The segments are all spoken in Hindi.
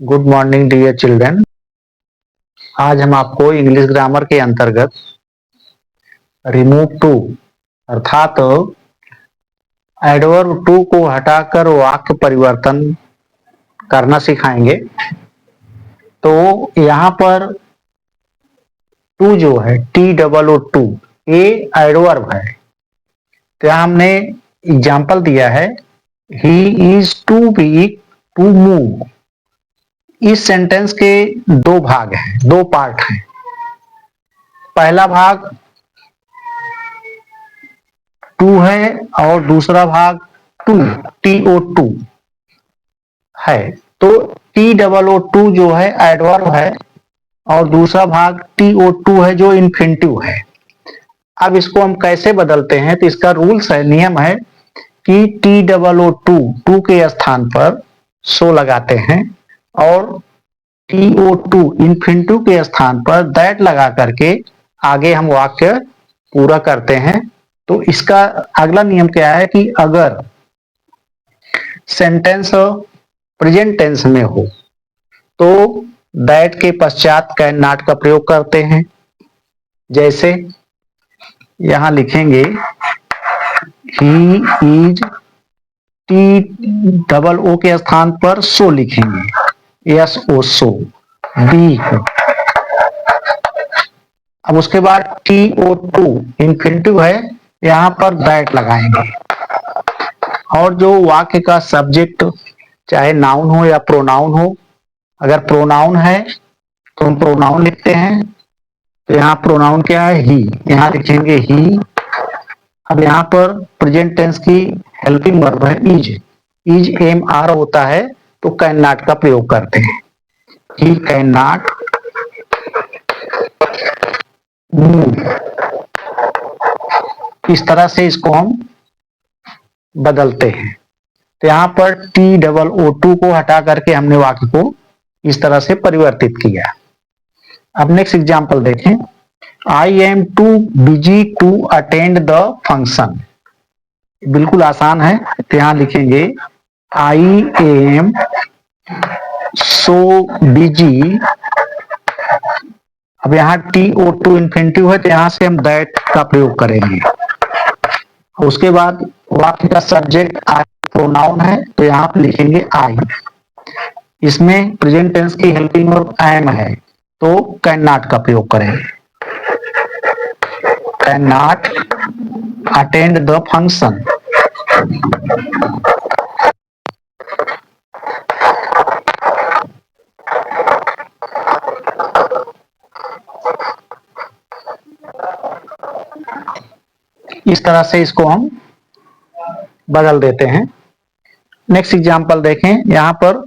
Good morning dear children. आज हम आपको इंग्लिश ग्रामर के अंतर्गत रिमूव टू अर्थात एडवर्ब टू को हटाकर वाक्य परिवर्तन करना सिखाएंगे। तो यहाँ पर टू जो है TOO ये एडवर्ब है। तो यहाँ हमने एग्जाम्पल दिया है he is too weak to move. इस सेंटेंस के दो भाग हैं, दो पार्ट हैं। पहला भाग टू है और दूसरा भाग TOO है। तो TOO जो है एडवर्ब है और दूसरा भाग TOO है जो इन्फिनिटिव है। अब इसको हम कैसे बदलते हैं, तो इसका रूल्स है, नियम है कि TOO के स्थान पर सो लगाते हैं और TOO इन्फिनिटिव के स्थान पर दैट लगा करके आगे हम वाक्य पूरा करते हैं। तो इसका अगला नियम क्या है कि अगर सेंटेंस प्रेजेंट टेंस में हो तो दैट के पश्चात कैन नॉट का प्रयोग करते हैं। जैसे यहां लिखेंगे ही इज, TOO के स्थान पर सो लिखेंगे, SO बी। अब उसके बाद TOO इन्फिनिटिव है, यहां पर दैट लगाएंगे और जो वाक्य का सब्जेक्ट चाहे नाउन हो या प्रोनाउन हो, अगर प्रोनाउन है तो हम प्रोनाउन लिखते हैं। तो यहाँ प्रोनाउन क्या है, ही, यहाँ लिखेंगे ही। अब यहाँ पर प्रेजेंट टेंस की हेल्पिंग वर्ब है इज MR होता है तो कैन नॉट का प्रयोग करते हैं। He can not move. इस तरह से इसको हम बदलते हैं। तो यहाँ पर TOO को हटा करके हमने वाक्य को इस तरह से परिवर्तित किया। अब नेक्स्ट एग्जाम्पल देखें, I am too busy to attend the function. बिल्कुल आसान है। तो यहाँ लिखेंगे आई एम सो बिजी। अब यहाँ TOO इन्फिनिटिव है तो यहाँ से हम दैट का प्रयोग करेंगे। उसके बाद वाक्य का सब्जेक्ट आई प्रोनाउन है तो यहाँ पे लिखेंगे आई। इसमें प्रेजेंट टेंस की हेल्पिंग वर्ब एम है तो कैन नॉट का प्रयोग करेंगे। Can not attend the function. इस तरह से इसको हम बदल देते हैं। नेक्स्ट एग्जाम्पल देखें, यहां पर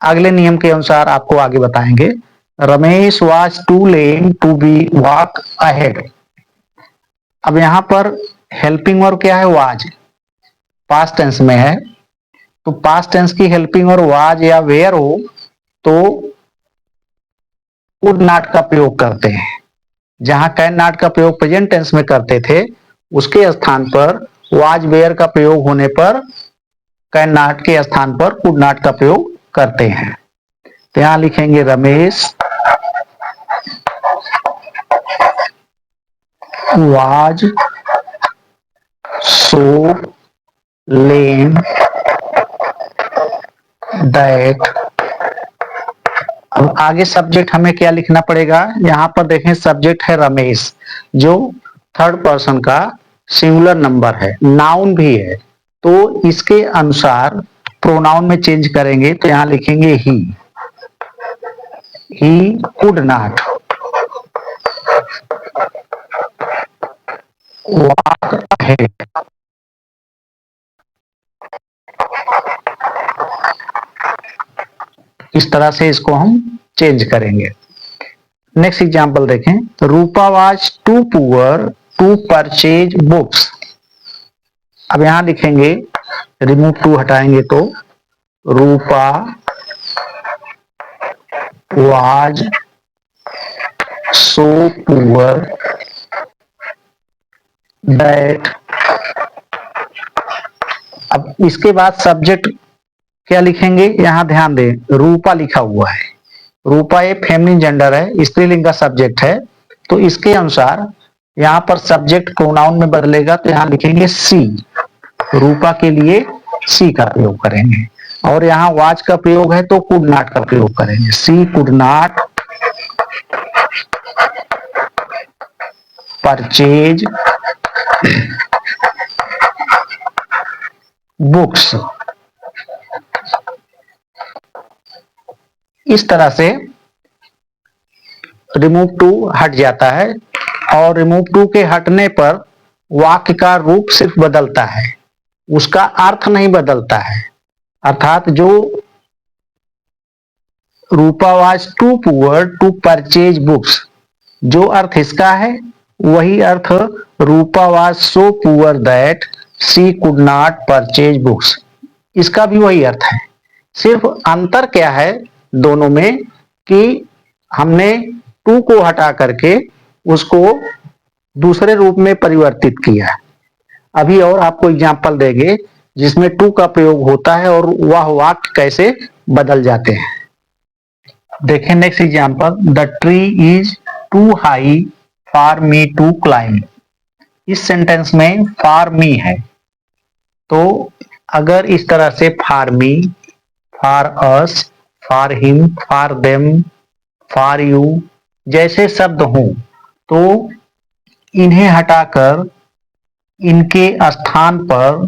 अगले नियम के अनुसार आपको आगे बताएंगे। Ramesh was too lame to be walk ahead. अब यहां पर हेल्पिंग वर्ब क्या है, वाज, पास्ट टेंस में है। तो पास्ट टेंस की हेल्पिंग वर्ब वाज या वेयर हो तो वुड नॉट का प्रयोग करते हैं। जहां कैन नॉट का प्रयोग प्रेजेंट टेंस में करते थे उसके स्थान पर वाज वेयर का प्रयोग होने पर कैन नॉट के स्थान पर कुड नॉट का प्रयोग करते हैं। तो यहां लिखेंगे Ramesh was so lame that. अब आगे सब्जेक्ट हमें क्या लिखना पड़ेगा, यहां पर देखें सब्जेक्ट है रमेश जो थर्ड पर्सन का सिंगुलर नंबर है, नाउन भी है। तो इसके अनुसार प्रोनाउन में चेंज करेंगे तो यहां लिखेंगे he could not walk ahead. इस तरह से इसको हम चेंज करेंगे। नेक्स्ट एग्जांपल देखें, Rupa was too poor to purchase books. अब यहां लिखेंगे, रिमूव टू हटाएंगे तो Rupa was so poor that. अब इसके बाद सब्जेक्ट क्या लिखेंगे, यहाँ ध्यान दें रूपा लिखा हुआ है। रूपा एक फेमिनिन जेंडर है, स्त्रीलिंग का सब्जेक्ट है, तो इसके अनुसार यहाँ पर सब्जेक्ट प्रोनाउन में बदलेगा, तो यहाँ लिखेंगे सी। रूपा के लिए सी का प्रयोग करेंगे। और यहाँ वाच का प्रयोग है तो कुड नॉट का प्रयोग करेंगे। सी कुड नॉट परचेज बुक्स। इस तरह से रिमूव टू हट जाता है, और रिमूव टू के हटने पर वाक्य का रूप सिर्फ बदलता है, उसका अर्थ नहीं बदलता है। अर्थात जो Rupa was too poor to purchase books, जो अर्थ इसका है वही अर्थ Rupa was so poor that she could not purchase books, इसका भी वही अर्थ है। सिर्फ अंतर क्या है दोनों में कि हमने टू को हटा करके उसको दूसरे रूप में परिवर्तित किया। अभी और आपको एग्जाम्पल देंगे जिसमें टू का प्रयोग होता है और वह वाक्य कैसे बदल जाते हैं। देखें next example, the tree is too high for me to climb. इस सेंटेंस में फॉर मी है, तो अगर इस तरह से for me, for us, for him, for them, for you जैसे शब्द हों तो इन्हें हटाकर इनके स्थान पर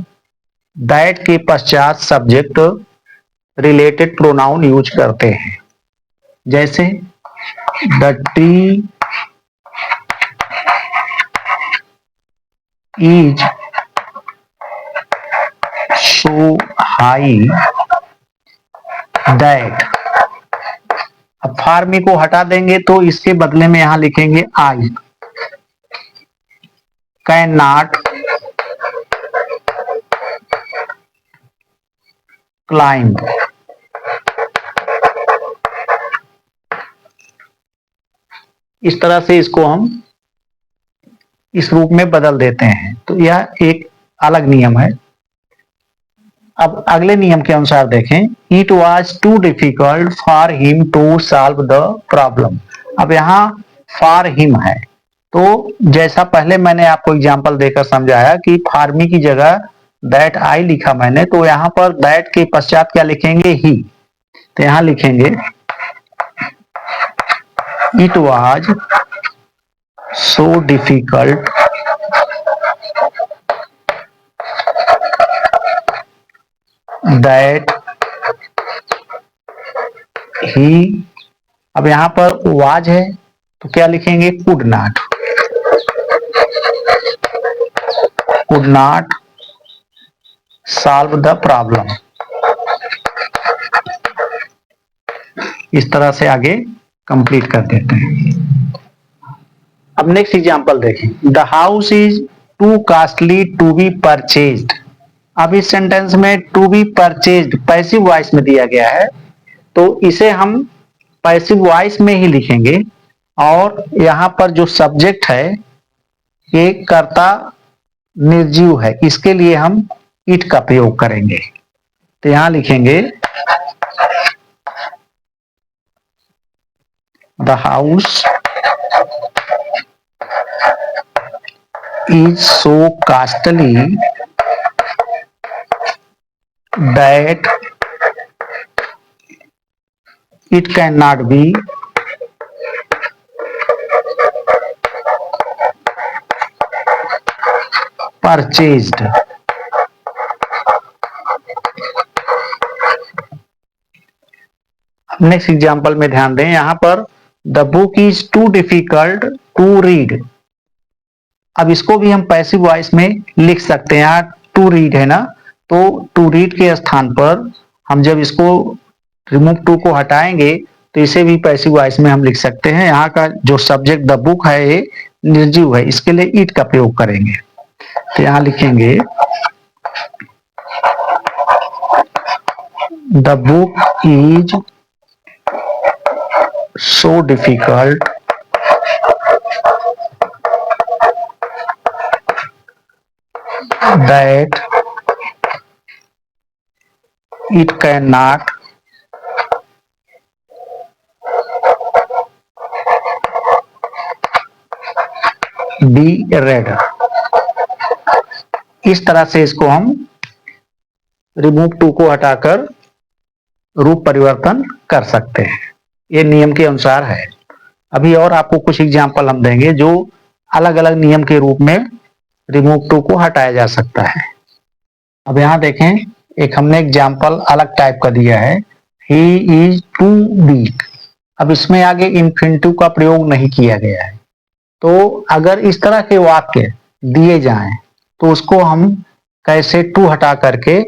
दैट के पश्चात सब्जेक्ट रिलेटेड प्रोनाउन यूज करते हैं। जैसे the tree is so high that. अब फॉर मी को हटा देंगे तो इसके बदले में यहां लिखेंगे आई कैन नॉट क्लाइंब। इस तरह से इसको हम इस रूप में बदल देते हैं, तो यह एक अलग नियम है। अब अगले नियम के अनुसार देखें, it was too difficult for him to solve the problem. अब यहाँ फॉर हिम है, तो जैसा पहले मैंने आपको एग्जांपल देकर समझाया कि फॉर मी की जगह दैट आई लिखा मैंने, तो यहाँ पर दैट के पश्चात क्या लिखेंगे, ही। तो यहाँ लिखेंगे it was so difficult that he. अब यहाँ पर वाज है तो क्या लिखेंगे, could not, could not solve the problem. इस तरह से आगे कंप्लीट कर देते हैं। अब नेक्स्ट एग्जांपल देखें, the house is too costly to be purchased. अब इस सेंटेंस में to be purchased passive voice में दिया गया है, तो इसे हम पैसिव वॉइस में ही लिखेंगे, और यहाँ पर जो सब्जेक्ट है ये कर्ता निर्जीव है, इसके लिए हम इट का प्रयोग करेंगे। तो यहां लिखेंगे the house is so costly that it can not be purchased. Next example में ध्यान दें, यहां पर the book is too difficult to read. अब इसको भी हम पैसिव वॉइस में लिख सकते हैं। यहाँ टू रीड है ना, तो टू रीड के स्थान पर हम जब इसको रिमूव टू को हटाएंगे तो इसे भी पैसिव वॉइस में हम लिख सकते हैं। यहाँ का जो सब्जेक्ट द बुक है ये निर्जीव है, इसके लिए इट का प्रयोग करेंगे। तो यहाँ लिखेंगे the book is so difficult that it can not B red. इस तरह से इसको हम रिमूव टू को हटाकर रूप परिवर्तन कर सकते हैं। ये नियम के अनुसार है। अभी और आपको कुछ एग्जाम्पल हम देंगे जो अलग अलग नियम के रूप में रिमूव टू को हटाया जा सकता है। अब यहाँ देखें, एक हमने एग्जाम्पल अलग टाइप का दिया है, ही इज टू वीक। अब इसमें आगे इन्फिनिटिव का प्रयोग नहीं किया गया है। तो अगर इस तरह के वाक्य दिए जाएं तो उसको हम कैसे टू हटा करके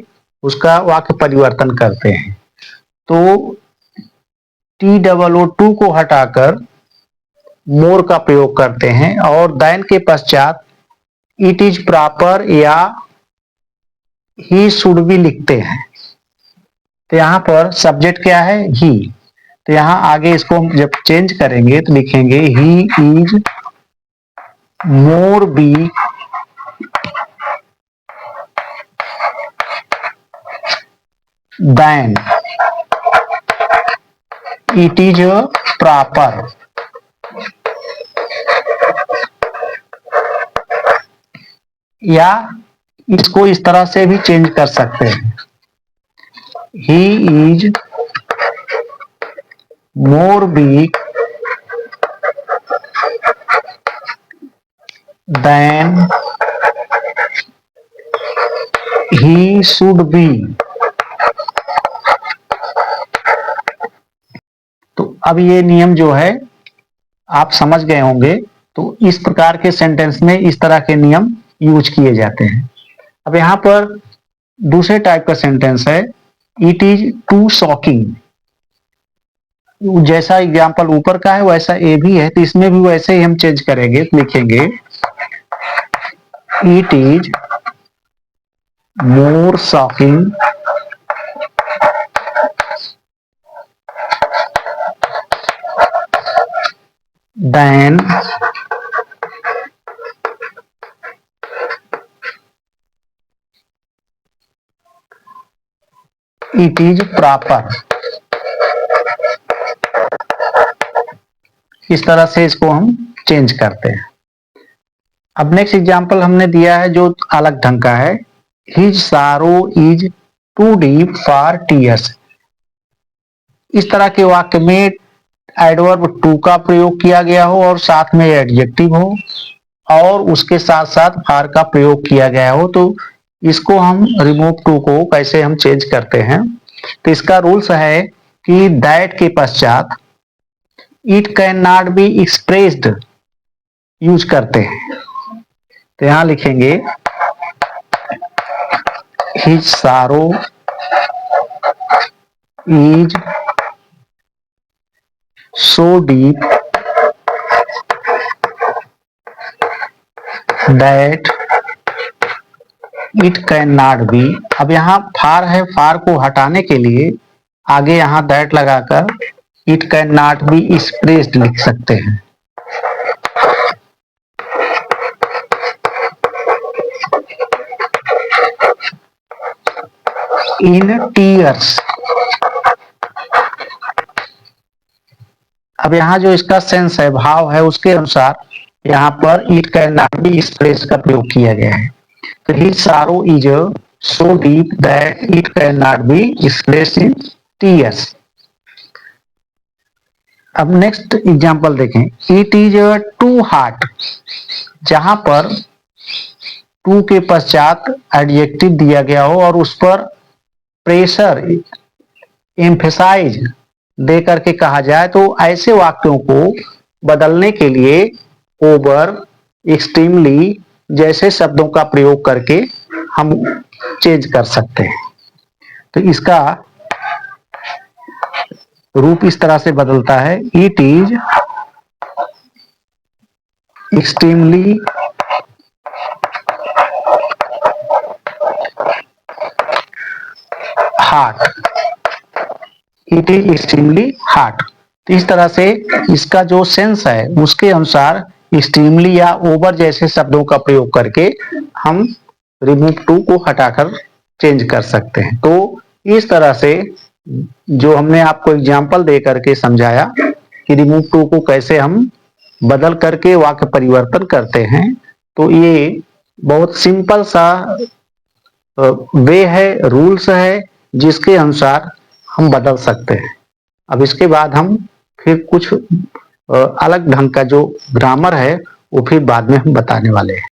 उसका वाक्य परिवर्तन करते हैं। तो TOO को हटाकर मोर का प्रयोग करते हैं और देन के पश्चात इट इज प्रॉपर या ही शुड बी लिखते हैं। तो यहाँ पर सब्जेक्ट क्या है, ही। तो यहाँ आगे इसको हम जब चेंज करेंगे तो लिखेंगे he is more be than it is proper. या इसको इस तरह से भी चेंज कर सकते हैं, he is more weak than he should be. तो अब ये नियम जो है आप समझ गए होंगे। तो इस प्रकार के सेंटेंस में इस तरह के नियम यूज किए जाते हैं। अब यहाँ पर दूसरे टाइप का सेंटेंस है, इट इज टू शॉकिंग। जैसा एग्जाम्पल ऊपर का है वैसा ए भी है, तो इसमें भी वैसे ही हम चेंज करेंगे, लिखेंगे it is more shocking than it is proper. इस तरह से इसको हम चेंज करते हैं। अब नेक्स्ट एग्जाम्पल हमने दिया है जो अलग ढंग का है, his sorrow is too deep for tears. इस तरह के वाक्य में एडवर्ब टू का प्रयोग किया गया हो और साथ में एडजेक्टिव हो और उसके साथ साथ फॉर का प्रयोग किया गया हो, तो इसको हम रिमूव टू को कैसे हम चेंज करते हैं। तो इसका रूल्स है कि दैट के पश्चात it can not be expressed use करते हैं। तो यहां लिखेंगे his sorrow is so deep that it can not B. अब यहाँ फार है, फार को हटाने के लिए आगे यहाँ दैट लगाकर it can not be expressed लिख सकते हैं। In tears. अब यहाँ जो इसका सेंस है, भाव है, उसके अनुसार यहाँ पर it can not be expressed का प्रयोग किया गया है। तो his sorrow is so deep that it can not be expressed in tears. अब नेक्स्ट एग्जांपल देखें, इट इज टू हॉट। जहां पर टू के पश्चात एडजेक्टिव दिया गया हो और उस पर प्रेशर एम्फेसाइज दे करके कहा जाए, तो ऐसे वाक्यों को बदलने के लिए ओवर, एक्सट्रीमली जैसे शब्दों का प्रयोग करके हम चेंज कर सकते हैं। तो इसका रूप इस तरह से बदलता है, it is extremely hot. It is extremely hot. तो इस तरह से इसका जो सेंस है उसके अनुसार एक्सट्रीमली या ओवर जैसे शब्दों का प्रयोग करके हम रिमूव टू को हटाकर चेंज कर सकते हैं। तो इस तरह से जो हमने आपको एग्जाम्पल दे करके समझाया कि रिमूव टू को कैसे हम बदल करके वाक्य परिवर्तन करते हैं, तो ये बहुत सिंपल सा वे है, रूल्स है, जिसके अनुसार हम बदल सकते हैं। अब इसके बाद हम फिर कुछ अलग ढंग का जो ग्रामर है वो फिर बाद में हम बताने वाले हैं।